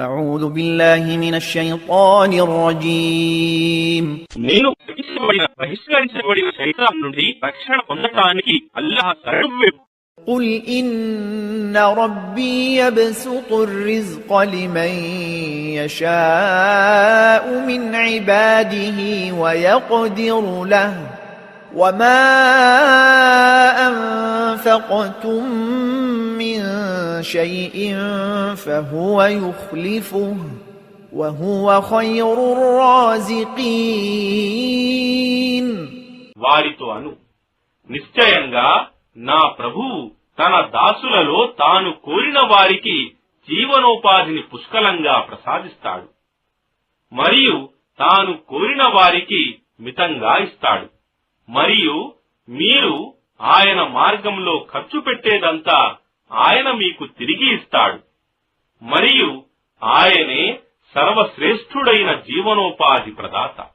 أعوذ بالله من الشيطان الرجيم నేను బహిష్కరించబడిన శైతాన్ నుండి రక్షణ పొందటానికి అల్లాహ్ శరణు. قل إن ربي يبسط الرزق لمن يشاء من عباده ويقدر له وما أنفقتم من شيء فهو يخلفه وهو خير الرازقين. వారితో అను, నిశ్చయంగా నా ప్రభువు తన దాసులలో తాను కోరిన వారికి జీవనోపాధిని పుష్కలంగా ప్రసాదిస్తాడు మరియు తాను కోరిన వారికి మితంగా ఇస్తాడు. మరియు మీరు ఆయన మార్గంలో ఖర్చు పెట్టేదంతా ఆయన మీకు తిరిగి ఇస్తాడు. మరియు ఆయనే సర్వశ్రేష్ఠుడైన జీవనోపాధి ప్రదాత.